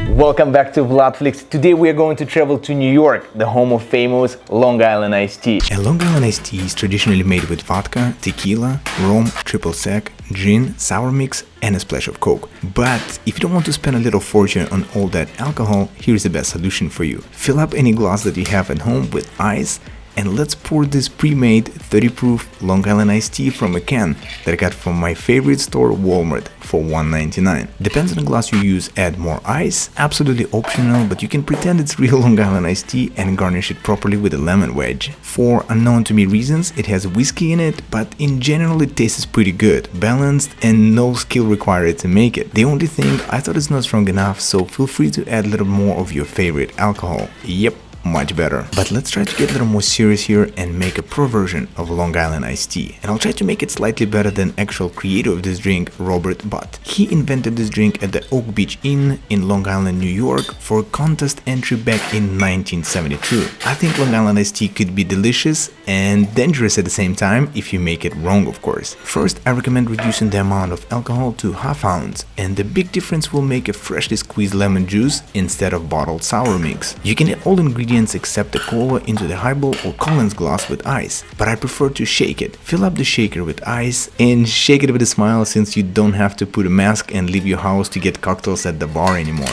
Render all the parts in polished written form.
Welcome back to Vladflix. Today we are going to travel to New York, the home of famous Long Island iced tea. A Long Island iced tea is traditionally made with vodka, tequila, rum, triple sec, gin, sour mix and a splash of Coke. But if you don't want to spend a little fortune on all that alcohol, here's the best solution for you. Fill up any glass that you have at home with ice and let's pour this pre-made 30 proof Long Island iced tea from a can that I got from my favorite store, Walmart, for $1.99. Depends on the glass you use, add more ice, absolutely optional, but you can pretend it's real Long Island iced tea and garnish it properly with a lemon wedge. For unknown to me reasons, it has whiskey in it, but in general it tastes pretty good, balanced and no skill required to make it. The only thing, I thought it's not strong enough, so feel free to add a little more of your favorite alcohol. Yep. Much better. But let's try to get a little more serious here and make a pro version of Long Island iced tea. And I'll try to make it slightly better than actual creator of this drink, Robert Butt. He invented this drink at the Oak Beach Inn in Long Island, New York for a contest entry back in 1972. I think Long Island iced tea could be delicious and dangerous at the same time if you make it wrong, of course. First, I recommend reducing the amount of alcohol to ½ ounce, and the big difference will make a freshly squeezed lemon juice instead of bottled sour mix. You can add all ingredients except the cola into the highball or Collins glass with ice, but I prefer to shake it. Fill up the shaker with ice and shake it with a smile, since you don't have to put a mask and leave your house to get cocktails at the bar anymore.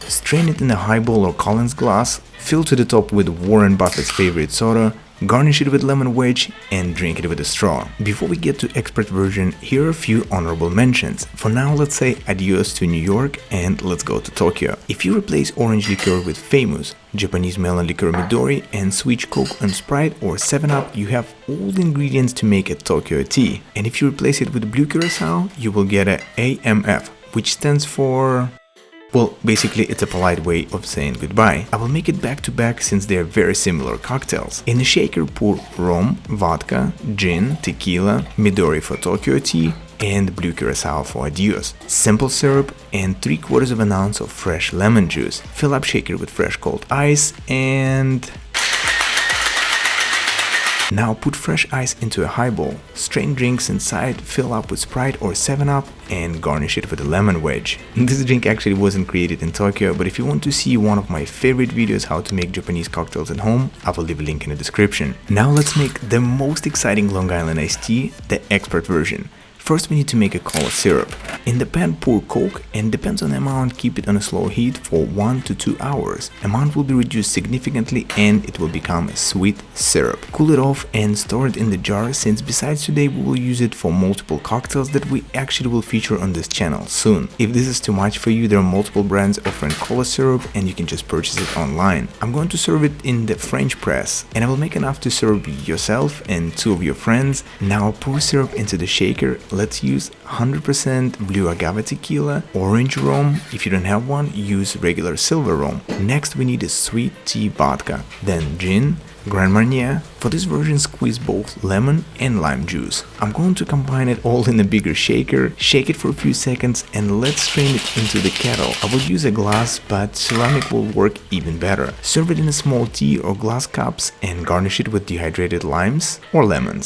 Strain it in a highball or Collins glass, fill to the top with Warren Buffett's favorite soda, garnish it with lemon wedge and drink it with a straw. Before we get to expert version, here are a few honorable mentions. For now, let's say adios to New York and let's go to Tokyo. If you replace orange liqueur with famous Japanese melon liqueur Midori and switch Coke and Sprite or 7-Up, you have all the ingredients to make a Tokyo tea. And if you replace it with blue curacao, you will get a AMF, which stands for... well, basically it's a polite way of saying goodbye. I will make it back to back since they are very similar cocktails. In the shaker, pour rum, vodka, gin, tequila, Midori for Tokyo tea, and blue curacao for Adios, simple syrup, and 3/4 of an ounce of fresh lemon juice. Fill up shaker with fresh cold ice and... now put fresh ice into a highball, strain drinks inside, fill up with Sprite or 7-Up and garnish it with a lemon wedge. This drink actually wasn't created in Tokyo, but if you want to see one of my favorite videos how to make Japanese cocktails at home, I will leave a link in the description. Now let's make the most exciting Long Island iced tea, the expert version. First we need to make a cola syrup. In the pan pour Coke and depends on the amount, keep it on a slow heat for 1 to 2 hours. Amount will be reduced significantly and it will become a sweet syrup. Cool it off and store it in the jar, since besides today we will use it for multiple cocktails that we actually will feature on this channel soon. If this is too much for you, there are multiple brands offering cola syrup and you can just purchase it online. I'm going to serve it in the French press and I will make enough to serve yourself and 2 of your friends. Now pour syrup into the shaker. Let's use 100% blue agave tequila, orange rum. If you don't have one, use regular silver rum. Next we need a sweet tea vodka, then gin, Grand Marnier. For this version, squeeze both lemon and lime juice. I'm going to combine it all in a bigger shaker, shake it for a few seconds and let's strain it into the kettle. I will use a glass, but ceramic will work even better. Serve it in a small tea or glass cups and garnish it with dehydrated limes or lemons.